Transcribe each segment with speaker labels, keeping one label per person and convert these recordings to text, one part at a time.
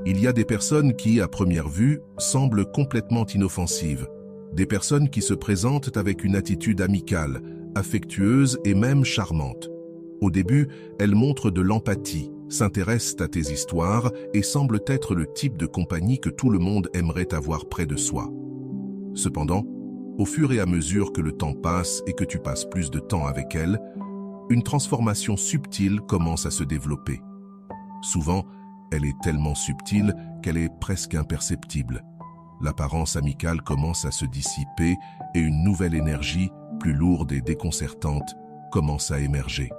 Speaker 1: Il y a des personnes qui, à première vue, semblent complètement inoffensives. Des personnes qui se présentent avec une attitude amicale, affectueuse et même charmante. Au début, elles montrent de l'empathie, s'intéressent à tes histoires et semblent être le type de compagnie que tout le monde aimerait avoir près de soi. Cependant, au fur et à mesure que le temps passe et que tu passes plus de temps avec elles, une transformation subtile commence à se développer. Souvent, elle est tellement subtile qu'elle est presque imperceptible. L'apparence amicale commence à se dissiper et une nouvelle énergie, plus lourde et déconcertante, commence à émerger.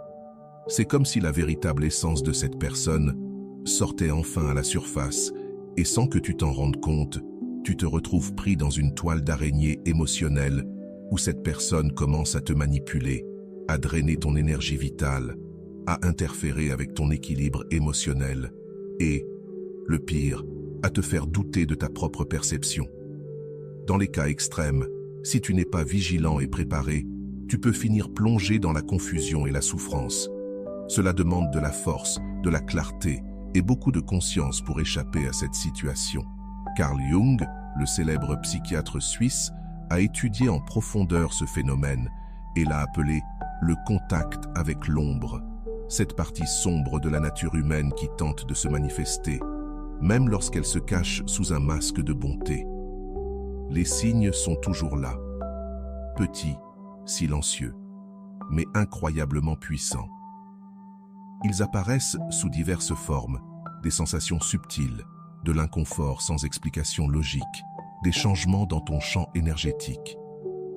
Speaker 1: C'est comme si la véritable essence de cette personne sortait enfin à la surface et sans que tu t'en rendes compte, tu te retrouves pris dans une toile d'araignée émotionnelle où cette personne commence à te manipuler, à drainer ton énergie vitale, à interférer avec ton équilibre émotionnel et, le pire, à te faire douter de ta propre perception. Dans les cas extrêmes, si tu n'es pas vigilant et préparé, tu peux finir plongé dans la confusion et la souffrance. Cela demande de la force, de la clarté et beaucoup de conscience pour échapper à cette situation. Carl Jung, le célèbre psychiatre suisse, a étudié en profondeur ce phénomène et l'a appelé le contact avec l'ombre, cette partie sombre de la nature humaine qui tente de se manifester, même lorsqu'elle se cache sous un masque de bonté. Les signes sont toujours là, petits, silencieux, mais incroyablement puissants. Ils apparaissent sous diverses formes, des sensations subtiles, de l'inconfort sans explication logique, des changements dans ton champ énergétique.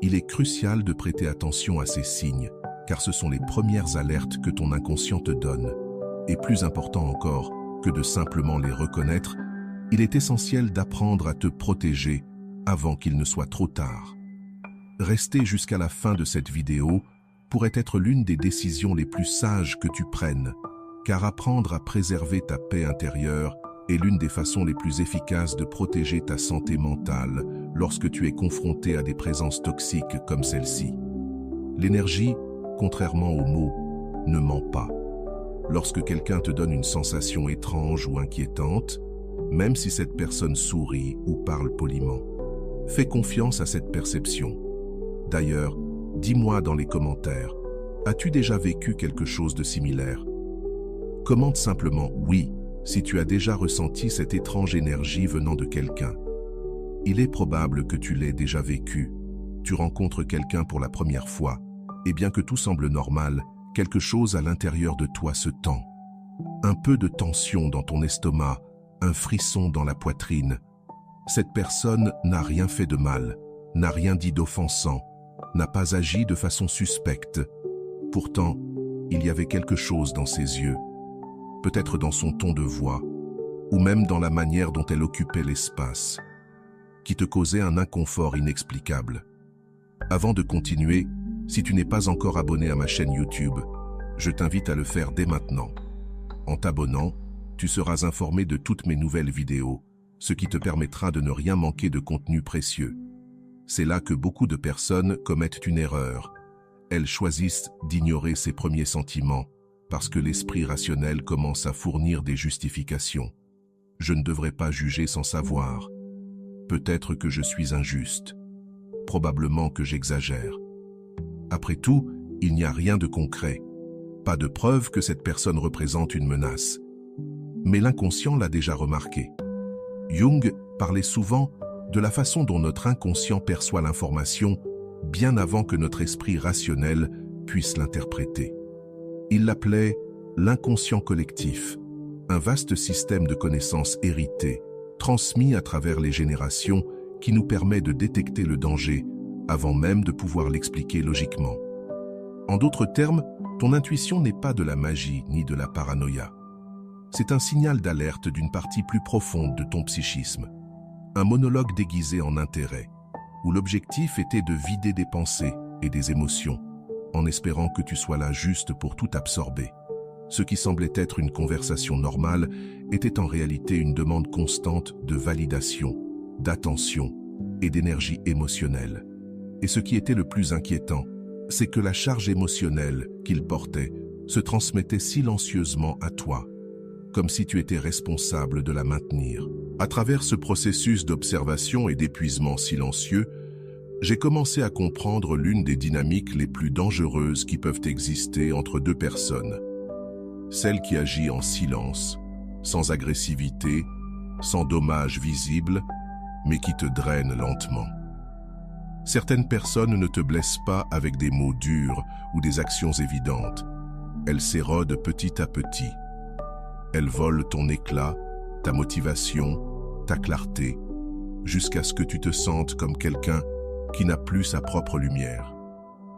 Speaker 1: Il est crucial de prêter attention à ces signes, car ce sont les premières alertes que ton inconscient te donne. Et plus important encore que de simplement les reconnaître, il est essentiel d'apprendre à te protéger avant qu'il ne soit trop tard. Rester jusqu'à la fin de cette vidéo pourrait être l'une des décisions les plus sages que tu prennes, car apprendre à préserver ta paix intérieure est l'une des façons les plus efficaces de protéger ta santé mentale lorsque tu es confronté à des présences toxiques comme celle-ci. L'énergie, contrairement aux mots, ne ment pas. Lorsque quelqu'un te donne une sensation étrange ou inquiétante, même si cette personne sourit ou parle poliment, fais confiance à cette perception. D'ailleurs, dis-moi dans les commentaires, as-tu déjà vécu quelque chose de similaire? Commente simplement « oui » si tu as déjà ressenti cette étrange énergie venant de quelqu'un. Il est probable que tu l'aies déjà vécu. Tu rencontres quelqu'un pour la première fois, et bien que tout semble normal, quelque chose à l'intérieur de toi se tend. Un peu de tension dans ton estomac, un frisson dans la poitrine. Cette personne n'a rien fait de mal, n'a rien dit d'offensant, n'a pas agi de façon suspecte. Pourtant, il y avait quelque chose dans ses yeux, peut-être dans son ton de voix, ou même dans la manière dont elle occupait l'espace, qui te causait un inconfort inexplicable. Avant de continuer, si tu n'es pas encore abonné à ma chaîne YouTube, je t'invite à le faire dès maintenant. En t'abonnant, tu seras informé de toutes mes nouvelles vidéos, ce qui te permettra de ne rien manquer de contenu précieux. C'est là que beaucoup de personnes commettent une erreur. Elles choisissent d'ignorer ces premiers sentiments, parce que l'esprit rationnel commence à fournir des justifications. Je ne devrais pas juger sans savoir. Peut-être que je suis injuste. Probablement que j'exagère. Après tout, il n'y a rien de concret. Pas de preuve que cette personne représente une menace. Mais l'inconscient l'a déjà remarqué. Jung parlait souvent de la façon dont notre inconscient perçoit l'information bien avant que notre esprit rationnel puisse l'interpréter. Il l'appelait l'inconscient collectif, un vaste système de connaissances héritées, transmis à travers les générations qui nous permet de détecter le danger avant même de pouvoir l'expliquer logiquement. En d'autres termes, ton intuition n'est pas de la magie ni de la paranoïa. C'est un signal d'alerte d'une partie plus profonde de ton psychisme, un monologue déguisé en intérêt, où l'objectif était de vider des pensées et des émotions, en espérant que tu sois là juste pour tout absorber. Ce qui semblait être une conversation normale était en réalité une demande constante de validation, d'attention et d'énergie émotionnelle. Et ce qui était le plus inquiétant, c'est que la charge émotionnelle qu'il portait se transmettait silencieusement à toi. comme si tu étais responsable de la maintenir. À travers ce processus d'observation et d'épuisement silencieux, j'ai commencé à comprendre l'une des dynamiques les plus dangereuses qui peuvent exister entre deux personnes. Celle qui agit en silence, sans agressivité, sans dommages visibles, mais qui te draine lentement. Certaines personnes ne te blessent pas avec des mots durs ou des actions évidentes. Elles s'érodent petit à petit. Elles volent ton éclat, ta motivation, ta clarté, jusqu'à ce que tu te sentes comme quelqu'un qui n'a plus sa propre lumière.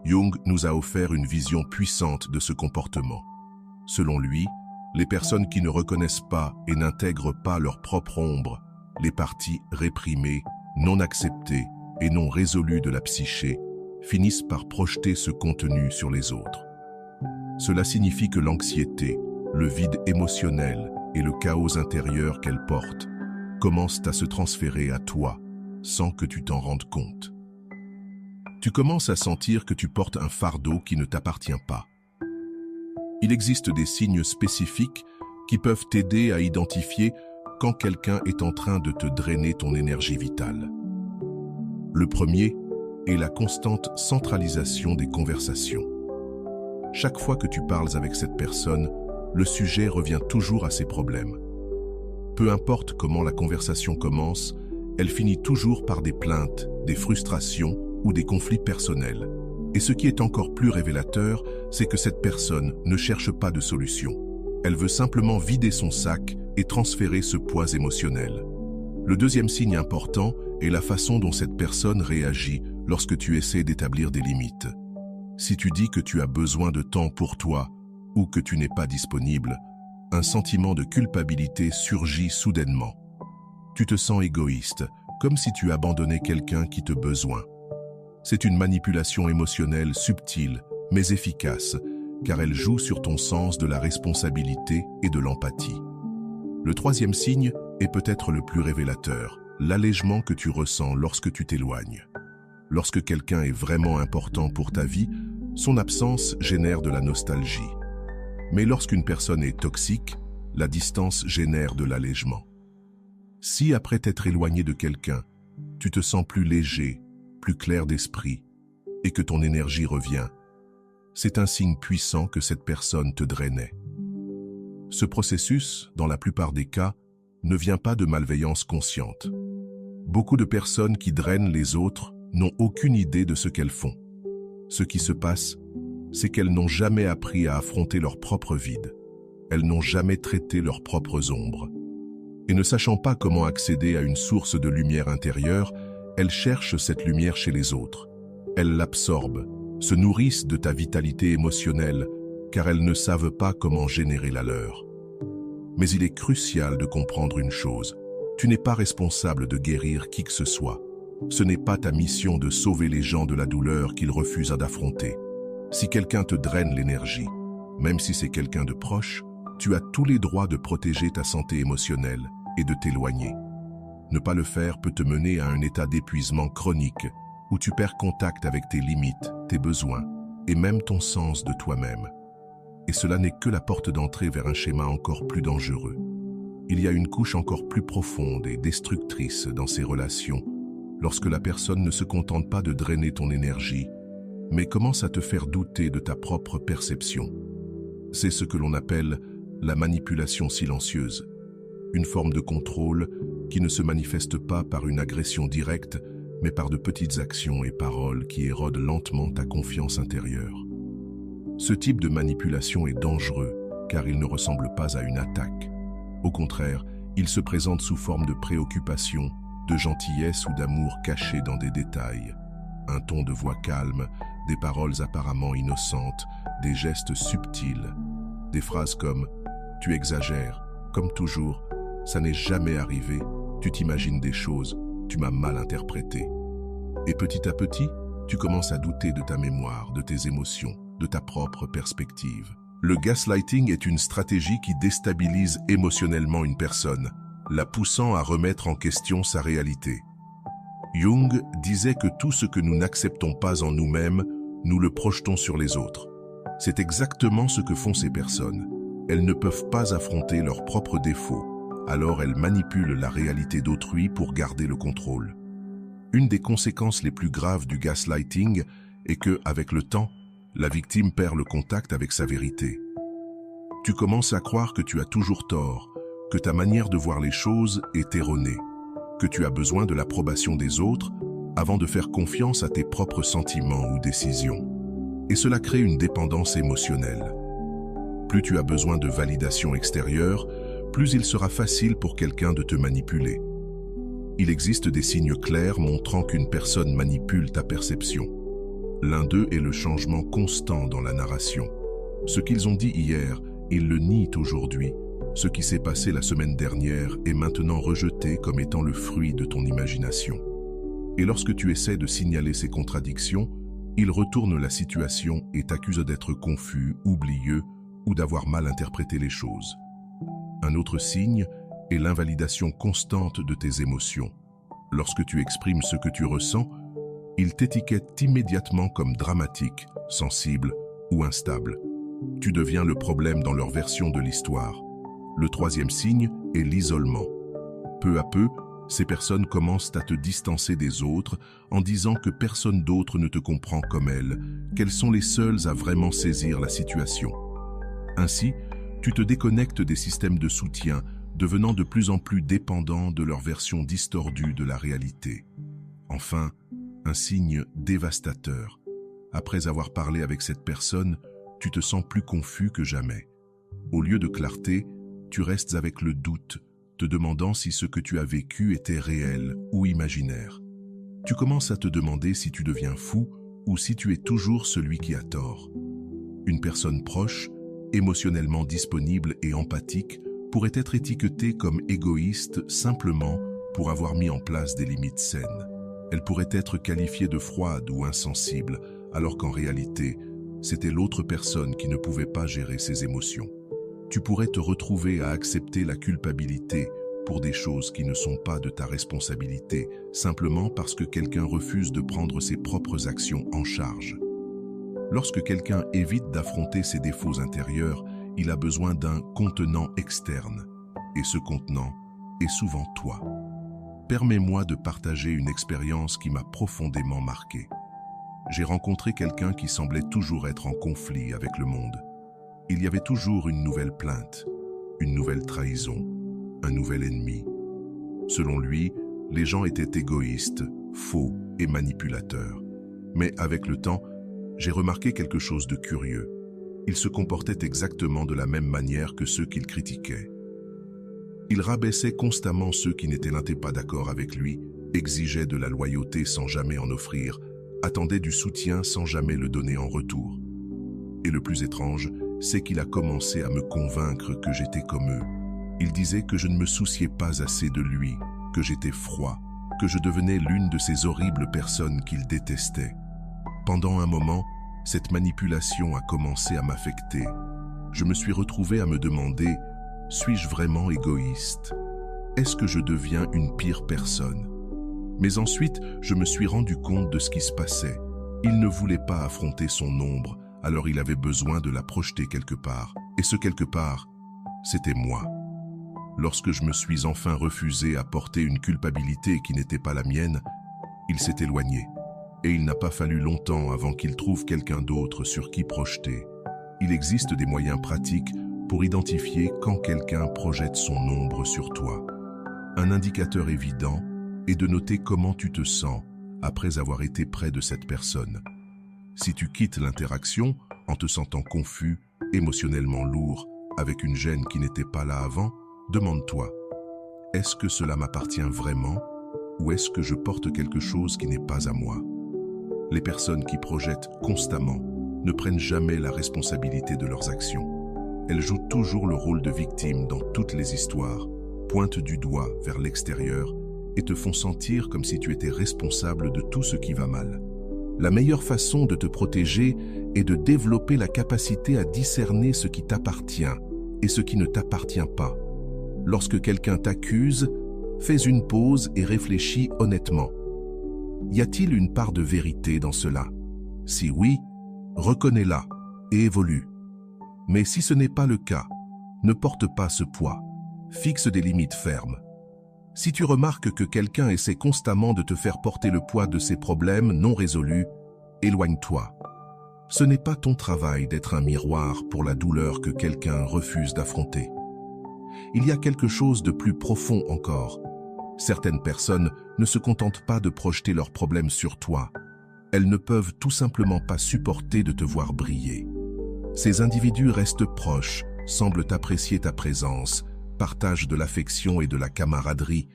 Speaker 1: Jung nous a offert une vision puissante de ce comportement. Selon lui, les personnes qui ne reconnaissent pas et n'intègrent pas leur propre ombre, les parties réprimées, non acceptées et non résolues de la psyché, finissent par projeter ce contenu sur les autres. Cela signifie que l'anxiété, le vide émotionnel et le chaos intérieur qu'elle porte commencent à se transférer à toi sans que tu t'en rendes compte. Tu commences à sentir que tu portes un fardeau qui ne t'appartient pas. Il existe des signes spécifiques qui peuvent t'aider à identifier quand quelqu'un est en train de te drainer ton énergie vitale. Le premier est la constante centralisation des conversations. Chaque fois que tu parles avec cette personne, le sujet revient toujours à ses problèmes. Peu importe comment la conversation commence, elle finit toujours par des plaintes, des frustrations ou des conflits personnels. Et ce qui est encore plus révélateur, c'est que cette personne ne cherche pas de solution. Elle veut simplement vider son sac et transférer ce poids émotionnel. Le deuxième signe important est la façon dont cette personne réagit lorsque tu essaies d'établir des limites. Si tu dis que tu as besoin de temps pour toi ou que tu n'es pas disponible, un sentiment de culpabilité surgit soudainement. Tu te sens égoïste, comme si tu abandonnais quelqu'un qui te besoin. C'est une manipulation émotionnelle subtile, mais efficace, car elle joue sur ton sens de la responsabilité et de l'empathie. Le troisième signe est peut-être le plus révélateur, l'allègement que tu ressens lorsque tu t'éloignes. Lorsque quelqu'un est vraiment important pour ta vie, son absence génère de la nostalgie. Mais lorsqu'une personne est toxique, la distance génère de l'allègement. Si après t'être éloigné de quelqu'un, tu te sens plus léger, plus clair d'esprit, et que ton énergie revient, c'est un signe puissant que cette personne te drainait. Ce processus, dans la plupart des cas, ne vient pas de malveillance consciente. Beaucoup de personnes qui drainent les autres n'ont aucune idée de ce qu'elles font. Ce qui se passe, c'est qu'elles n'ont jamais appris à affronter leur propre vide. Elles n'ont jamais traité leurs propres ombres. Et ne sachant pas comment accéder à une source de lumière intérieure, elles cherchent cette lumière chez les autres. Elles l'absorbent, se nourrissent de ta vitalité émotionnelle, car elles ne savent pas comment générer la leur. Mais il est crucial de comprendre une chose. Tu n'es pas responsable de guérir qui que ce soit. Ce n'est pas ta mission de sauver les gens de la douleur qu'ils refusent d'affronter. Si quelqu'un te draine l'énergie, même si c'est quelqu'un de proche, tu as tous les droits de protéger ta santé émotionnelle et de t'éloigner. Ne pas le faire peut te mener à un état d'épuisement chronique où tu perds contact avec tes limites, tes besoins et même ton sens de toi-même. Et cela n'est que la porte d'entrée vers un schéma encore plus dangereux. Il y a une couche encore plus profonde et destructrice dans ces relations lorsque la personne ne se contente pas de drainer ton énergie, mais commence à te faire douter de ta propre perception. C'est ce que l'on appelle la manipulation silencieuse, une forme de contrôle qui ne se manifeste pas par une agression directe, mais par de petites actions et paroles qui érodent lentement ta confiance intérieure. Ce type de manipulation est dangereux car il ne ressemble pas à une attaque. Au contraire, il se présente sous forme de préoccupation, de gentillesse ou d'amour caché dans des détails. Un ton de voix calme, des paroles apparemment innocentes, des gestes subtils, des phrases comme « tu exagères », comme toujours « ça n'est jamais arrivé », tu t'imagines des choses, tu m'as mal interprété. Et petit à petit, tu commences à douter de ta mémoire, de tes émotions, de ta propre perspective. Le gaslighting est une stratégie qui déstabilise émotionnellement une personne, la poussant à remettre en question sa réalité. Jung disait que tout ce que nous n'acceptons pas en nous-mêmes, nous le projetons sur les autres. C'est exactement ce que font ces personnes. Elles ne peuvent pas affronter leurs propres défauts, alors elles manipulent la réalité d'autrui pour garder le contrôle. Une des conséquences les plus graves du gaslighting est que, avec le temps, la victime perd le contact avec sa vérité. Tu commences à croire que tu as toujours tort, que ta manière de voir les choses est erronée, que tu as besoin de l'approbation des autres avant de faire confiance à tes propres sentiments ou décisions. Et cela crée une dépendance émotionnelle. Plus tu as besoin de validation extérieure, plus il sera facile pour quelqu'un de te manipuler. Il existe des signes clairs montrant qu'une personne manipule ta perception. L'un d'eux est le changement constant dans la narration. Ce qu'ils ont dit hier, ils le nient aujourd'hui. Ce qui s'est passé la semaine dernière est maintenant rejeté comme étant le fruit de ton imagination. Et lorsque tu essaies de signaler ces contradictions, ils retournent la situation et t'accusent d'être confus, oublieux ou d'avoir mal interprété les choses. Un autre signe est l'invalidation constante de tes émotions. Lorsque tu exprimes ce que tu ressens, ils t'étiquettent immédiatement comme dramatique, sensible ou instable. Tu deviens le problème dans leur version de l'histoire. Le troisième signe est l'isolement. Peu à peu, ces personnes commencent à te distancer des autres en disant que personne d'autre ne te comprend comme elles, qu'elles sont les seules à vraiment saisir la situation. Ainsi, tu te déconnectes des systèmes de soutien, devenant de plus en plus dépendant de leur version distordue de la réalité. Enfin, un signe dévastateur. Après avoir parlé avec cette personne, tu te sens plus confus que jamais. Au lieu de clarté, tu restes avec le doute, te demandant si ce que tu as vécu était réel ou imaginaire. Tu commences à te demander si tu deviens fou ou si tu es toujours celui qui a tort. Une personne proche, émotionnellement disponible et empathique, pourrait être étiquetée comme égoïste simplement pour avoir mis en place des limites saines. Elle pourrait être qualifiée de froide ou insensible, alors qu'en réalité, c'était l'autre personne qui ne pouvait pas gérer ses émotions. Tu pourrais te retrouver à accepter la culpabilité pour des choses qui ne sont pas de ta responsabilité, simplement parce que quelqu'un refuse de prendre ses propres actions en charge. Lorsque quelqu'un évite d'affronter ses défauts intérieurs, il a besoin d'un contenant externe. Et ce contenant est souvent toi. Permets-moi de partager une expérience qui m'a profondément marqué. J'ai rencontré quelqu'un qui semblait toujours être en conflit avec le monde. Il y avait toujours une nouvelle plainte, une nouvelle trahison, un nouvel ennemi. Selon lui, les gens étaient égoïstes, faux et manipulateurs. Mais avec le temps, j'ai remarqué quelque chose de curieux. Il se comportait exactement de la même manière que ceux qu'il critiquait. Il rabaissait constamment ceux qui n'étaient pas d'accord avec lui, exigeait de la loyauté sans jamais en offrir, attendait du soutien sans jamais le donner en retour. Et le plus étrange, c'est qu'il a commencé à me convaincre que j'étais comme eux. Il disait que je ne me souciais pas assez de lui, que j'étais froid, que je devenais l'une de ces horribles personnes qu'il détestait. Pendant un moment, cette manipulation a commencé à m'affecter. Je me suis retrouvé à me demander, suis-je vraiment égoïste? Est-ce que je deviens une pire personne? Mais ensuite, je me suis rendu compte de ce qui se passait. Il ne voulait pas affronter son ombre, alors il avait besoin de la projeter quelque part. Et ce quelque part, c'était moi. Lorsque je me suis enfin refusé à porter une culpabilité qui n'était pas la mienne, il s'est éloigné. Et il n'a pas fallu longtemps avant qu'il trouve quelqu'un d'autre sur qui projeter. Il existe des moyens pratiques pour identifier quand quelqu'un projette son ombre sur toi. Un indicateur évident est de noter comment tu te sens après avoir été près de cette personne. Si tu quittes l'interaction en te sentant confus, émotionnellement lourd, avec une gêne qui n'était pas là avant, demande-toi, est-ce que cela m'appartient vraiment ou est-ce que je porte quelque chose qui n'est pas à moi? Les personnes qui projettent constamment ne prennent jamais la responsabilité de leurs actions. Elles jouent toujours le rôle de victime dans toutes les histoires, pointent du doigt vers l'extérieur et te font sentir comme si tu étais responsable de tout ce qui va mal. La meilleure façon de te protéger est de développer la capacité à discerner ce qui t'appartient et ce qui ne t'appartient pas. Lorsque quelqu'un t'accuse, fais une pause et réfléchis honnêtement. Y a-t-il une part de vérité dans cela? Si oui, reconnais-la et évolue. Mais si ce n'est pas le cas, Ne porte pas ce poids. Fixe des limites fermes. Si tu remarques que quelqu'un essaie constamment de te faire porter le poids de ses problèmes non résolus, éloigne-toi. Ce n'est pas ton travail d'être un miroir pour la douleur que quelqu'un refuse d'affronter. Il y a quelque chose de plus profond encore. Certaines personnes ne se contentent pas de projeter leurs problèmes sur toi. Elles ne peuvent tout simplement pas supporter de te voir briller. Ces individus restent proches, semblent apprécier ta présence, partagent de l'affection et de la camaraderie,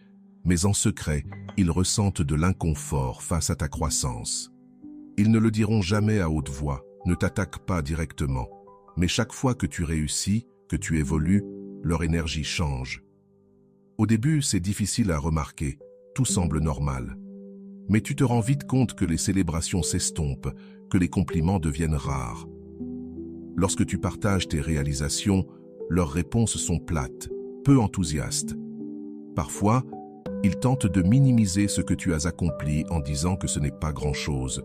Speaker 1: mais en secret, ils ressentent de l'inconfort face à ta croissance. Ils ne le diront jamais à haute voix, ne t'attaquent pas directement, mais chaque fois que tu réussis, que tu évolues, leur énergie change. Au début, c'est difficile à remarquer, tout semble normal. Mais tu te rends vite compte que les célébrations s'estompent, que les compliments deviennent rares. Lorsque tu partages tes réalisations, leurs réponses sont plates, peu enthousiastes. Parfois, ils tentent de minimiser ce que tu as accompli en disant que ce n'est pas grand-chose,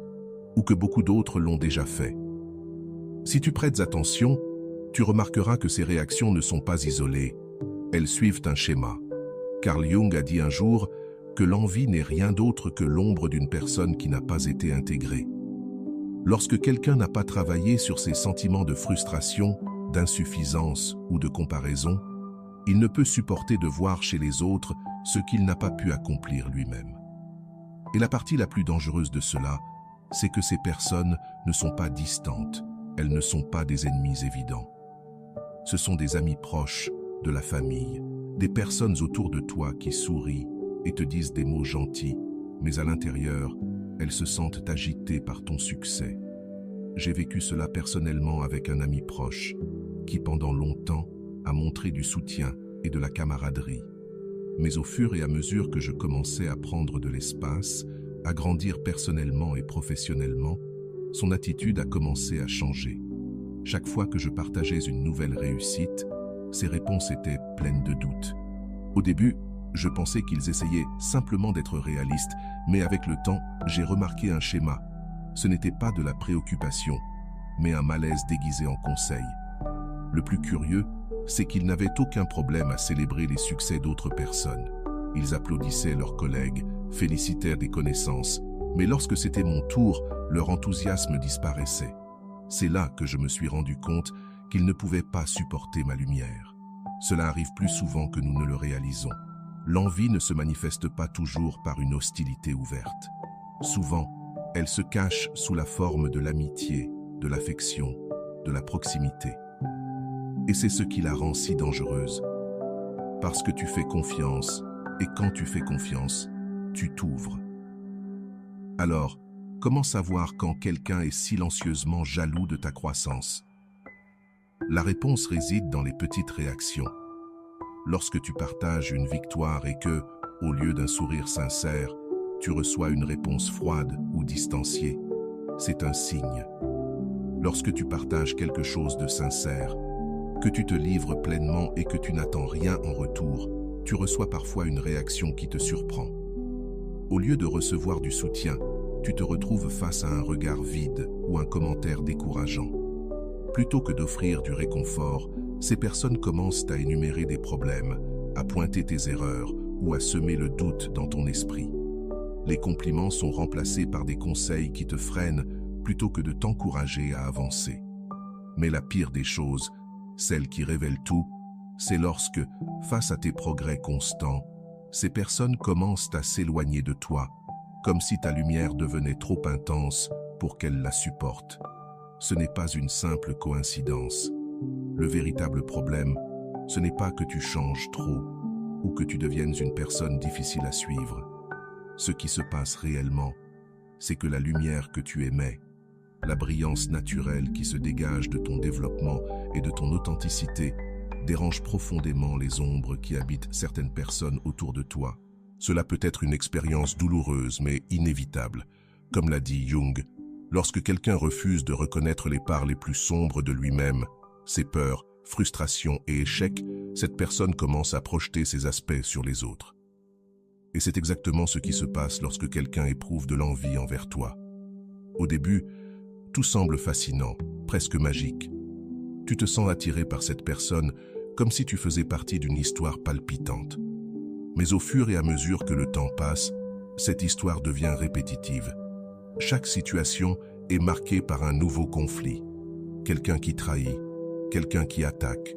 Speaker 1: ou que beaucoup d'autres l'ont déjà fait. Si tu prêtes attention, tu remarqueras que ces réactions ne sont pas isolées, elles suivent un schéma. Carl Jung a dit un jour que l'envie n'est rien d'autre que l'ombre d'une personne qui n'a pas été intégrée. Lorsque quelqu'un n'a pas travaillé sur ses sentiments de frustration, d'insuffisance ou de comparaison, il ne peut supporter de voir chez les autres ce qu'il n'a pas pu accomplir lui-même. Et la partie la plus dangereuse de cela, c'est que ces personnes ne sont pas distantes, elles ne sont pas des ennemis évidents. Ce sont des amis proches, de la famille, des personnes autour de toi qui sourient et te disent des mots gentils, mais à l'intérieur, elles se sentent agitées par ton succès. J'ai vécu cela personnellement avec un ami proche, qui pendant longtemps a montré du soutien et de la camaraderie. Mais au fur et à mesure que je commençais à prendre de l'espace, à grandir personnellement et professionnellement, son attitude a commencé à changer. Chaque fois que je partageais une nouvelle réussite, ses réponses étaient pleines de doutes. Au début, je pensais qu'ils essayaient simplement d'être réalistes, mais avec le temps, j'ai remarqué un schéma. Ce n'était pas de la préoccupation, mais un malaise déguisé en conseil. Le plus curieux, c'est qu'ils n'avaient aucun problème à célébrer les succès d'autres personnes. Ils applaudissaient leurs collègues, félicitèrent des connaissances, mais lorsque c'était mon tour, leur enthousiasme disparaissait. C'est là que je me suis rendu compte qu'ils ne pouvaient pas supporter ma lumière. Cela arrive plus souvent que nous ne le réalisons. L'envie ne se manifeste pas toujours par une hostilité ouverte. Souvent, elle se cache sous la forme de l'amitié, de l'affection, de la proximité. Et c'est ce qui la rend si dangereuse. Parce que tu fais confiance, et quand tu fais confiance, tu t'ouvres. Alors, comment savoir quand quelqu'un est silencieusement jaloux de ta croissance? La réponse réside dans les petites réactions. Lorsque tu partages une victoire et que, au lieu d'un sourire sincère, tu reçois une réponse froide ou distanciée, c'est un signe. Lorsque tu partages quelque chose de sincère, que tu te livres pleinement et que tu n'attends rien en retour, tu reçois parfois une réaction qui te surprend. Au lieu de recevoir du soutien, tu te retrouves face à un regard vide ou un commentaire décourageant. Plutôt que d'offrir du réconfort, ces personnes commencent à énumérer des problèmes, à pointer tes erreurs ou à semer le doute dans ton esprit. Les compliments sont remplacés par des conseils qui te freinent plutôt que de t'encourager à avancer. Mais la pire des choses, celle qui révèle tout, c'est lorsque, face à tes progrès constants, ces personnes commencent à s'éloigner de toi, comme si ta lumière devenait trop intense pour qu'elles la supportent. Ce n'est pas une simple coïncidence. Le véritable problème, ce n'est pas que tu changes trop ou que tu deviennes une personne difficile à suivre. Ce qui se passe réellement, c'est que la lumière que tu émets, la brillance naturelle qui se dégage de ton développement et de ton authenticité, dérange profondément les ombres qui habitent certaines personnes autour de toi. Cela peut être une expérience douloureuse mais inévitable. Comme l'a dit Jung, lorsque quelqu'un refuse de reconnaître les parts les plus sombres de lui-même, ses peurs, frustrations et échecs, cette personne commence à projeter ses aspects sur les autres. Et c'est exactement ce qui se passe lorsque quelqu'un éprouve de l'envie envers toi. Au début, tout semble fascinant, presque magique. Tu te sens attiré par cette personne comme si tu faisais partie d'une histoire palpitante. Mais au fur et à mesure que le temps passe, cette histoire devient répétitive. Chaque situation est marquée par un nouveau conflit. Quelqu'un qui trahit, quelqu'un qui attaque,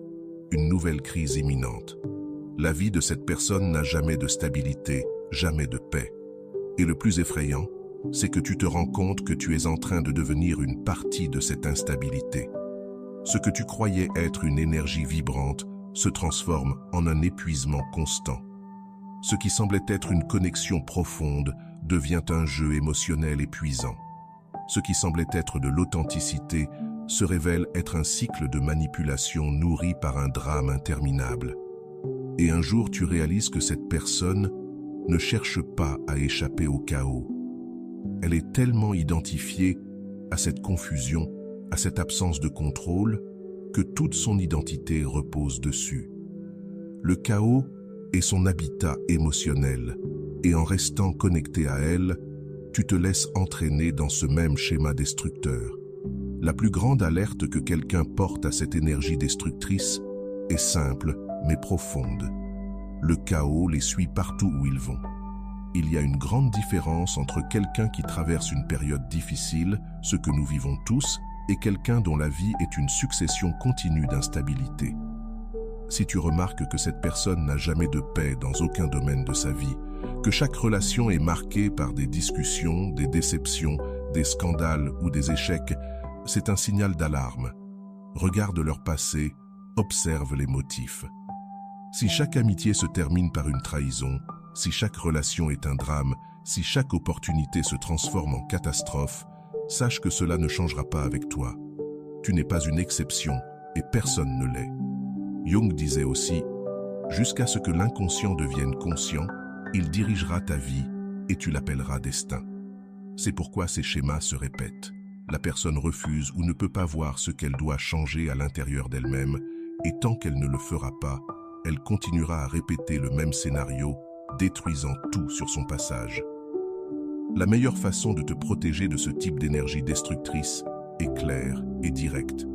Speaker 1: une nouvelle crise imminente. La vie de cette personne n'a jamais de stabilité, jamais de paix. Et le plus effrayant, c'est que tu te rends compte que tu es en train de devenir une partie de cette instabilité. Ce que tu croyais être une énergie vibrante se transforme en un épuisement constant. Ce qui semblait être une connexion profonde devient un jeu émotionnel épuisant. Ce qui semblait être de l'authenticité se révèle être un cycle de manipulation nourri par un drame interminable. Et un jour, tu réalises que cette personne ne cherche pas à échapper au chaos. Elle est tellement identifiée à cette confusion, à cette absence de contrôle, que toute son identité repose dessus. Le chaos est son habitat émotionnel, et en restant connecté à elle, tu te laisses entraîner dans ce même schéma destructeur. La plus grande alerte que quelqu'un porte à cette énergie destructrice est simple, mais profonde. Le chaos les suit partout où ils vont. Il y a une grande différence entre quelqu'un qui traverse une période difficile, ce que nous vivons tous, et quelqu'un dont la vie est une succession continue d'instabilité. Si tu remarques que cette personne n'a jamais de paix dans aucun domaine de sa vie, que chaque relation est marquée par des discussions, des déceptions, des scandales ou des échecs, c'est un signal d'alarme. Regarde leur passé, observe les motifs. Si chaque amitié se termine par une trahison, si chaque relation est un drame, si chaque opportunité se transforme en catastrophe, sache que cela ne changera pas avec toi. Tu n'es pas une exception et personne ne l'est. Jung disait aussi, « Jusqu'à ce que l'inconscient devienne conscient, il dirigera ta vie et tu l'appelleras destin. » C'est pourquoi ces schémas se répètent. La personne refuse ou ne peut pas voir ce qu'elle doit changer à l'intérieur d'elle-même, et tant qu'elle ne le fera pas, elle continuera à répéter le même scénario, détruisant tout sur son passage. La meilleure façon de te protéger de ce type d'énergie destructrice est claire et directe.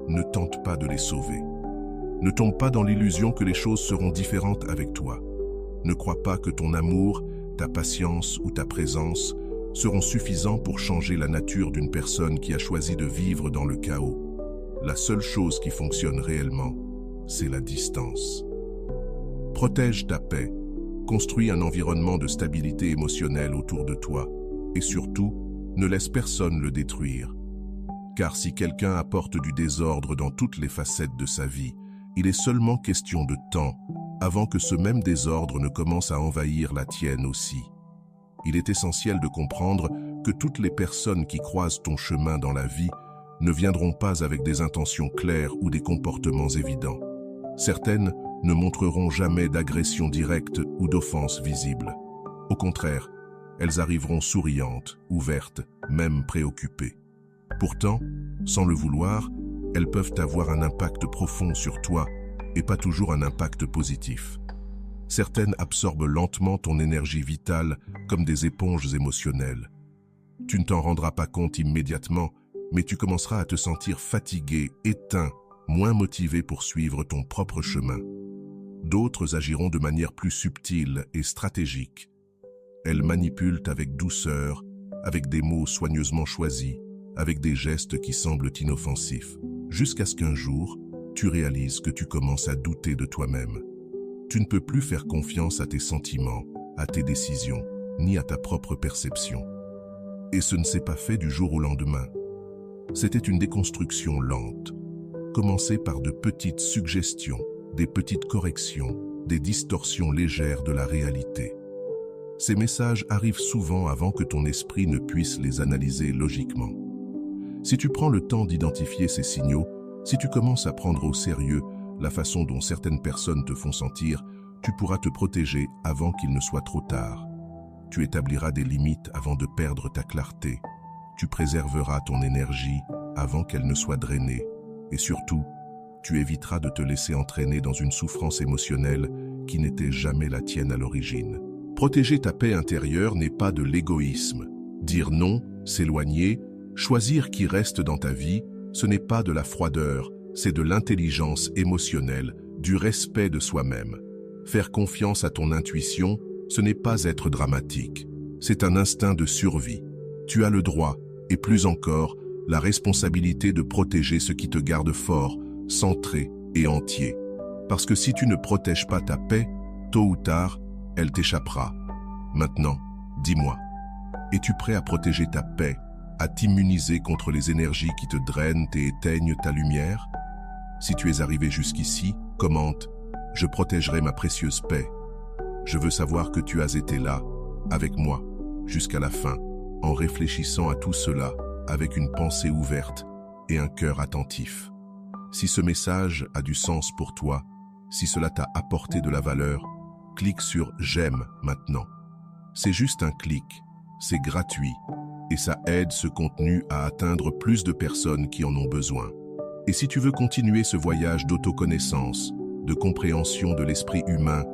Speaker 1: Ne tente pas de les sauver. Ne tombe pas dans l'illusion que les choses seront différentes avec toi. Ne crois pas que ton amour, ta patience ou ta présence seront suffisants pour changer la nature d'une personne qui a choisi de vivre dans le chaos. La seule chose qui fonctionne réellement, c'est la distance. Protège ta paix, construis un environnement de stabilité émotionnelle autour de toi et surtout, ne laisse personne le détruire. Car si quelqu'un apporte du désordre dans toutes les facettes de sa vie, il est seulement question de temps avant que ce même désordre ne commence à envahir la tienne aussi. Il est essentiel de comprendre que toutes les personnes qui croisent ton chemin dans la vie ne viendront pas avec des intentions claires ou des comportements évidents. Certaines ne montreront jamais d'agression directe ou d'offense visible. Au contraire, elles arriveront souriantes, ouvertes, même préoccupées. Pourtant, sans le vouloir, elles peuvent avoir un impact profond sur toi et pas toujours un impact positif. Certaines absorbent lentement ton énergie vitale comme des éponges émotionnelles. Tu ne t'en rendras pas compte immédiatement, mais tu commenceras à te sentir fatigué, éteint, moins motivé pour suivre ton propre chemin. D'autres agiront de manière plus subtile et stratégique. Elles manipulent avec douceur, avec des mots soigneusement choisis, avec des gestes qui semblent inoffensifs, jusqu'à ce qu'un jour, tu réalises que tu commences à douter de toi-même. Tu ne peux plus faire confiance à tes sentiments, à tes décisions, ni à ta propre perception. Et ce ne s'est pas fait du jour au lendemain. C'était une déconstruction lente, commencée par de petites suggestions, des petites corrections, des distorsions légères de la réalité. Ces messages arrivent souvent avant que ton esprit ne puisse les analyser logiquement. Si tu prends le temps d'identifier ces signaux, si tu commences à prendre au sérieux la façon dont certaines personnes te font sentir, tu pourras te protéger avant qu'il ne soit trop tard. Tu établiras des limites avant de perdre ta clarté. Tu préserveras ton énergie avant qu'elle ne soit drainée. Et surtout, tu éviteras de te laisser entraîner dans une souffrance émotionnelle qui n'était jamais la tienne à l'origine. Protéger ta paix intérieure n'est pas de l'égoïsme. Dire non, s'éloigner, choisir qui reste dans ta vie, ce n'est pas de la froideur, c'est de l'intelligence émotionnelle, du respect de soi-même. Faire confiance à ton intuition, ce n'est pas être dramatique. C'est un instinct de survie. Tu as le droit, et plus encore, la responsabilité de protéger ce qui te garde fort, centré et entier. Parce que si tu ne protèges pas ta paix, tôt ou tard, elle t'échappera. Maintenant, dis-moi, es-tu prêt à protéger ta paix, à t'immuniser contre les énergies qui te drainent et éteignent ta lumière? Si tu es arrivé jusqu'ici, commente « Je protégerai ma précieuse paix ». Je veux savoir que tu as été là, avec moi, jusqu'à la fin, en réfléchissant à tout cela avec une pensée ouverte et un cœur attentif. Si ce message a du sens pour toi, si cela t'a apporté de la valeur, clique sur « J'aime » maintenant. C'est juste un clic, c'est gratuit, et ça aide ce contenu à atteindre plus de personnes qui en ont besoin. Et si tu veux continuer ce voyage d'autoconnaissance, de compréhension de l'esprit humain,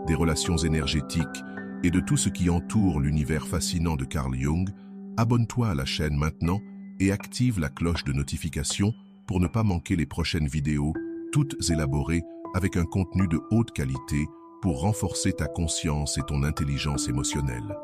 Speaker 1: des relations énergétiques et de tout ce qui entoure l'univers fascinant de Carl Jung, abonne-toi à la chaîne maintenant et active la cloche de notification pour ne pas manquer les prochaines vidéos, toutes élaborées avec un contenu de haute qualité pour renforcer ta conscience et ton intelligence émotionnelle.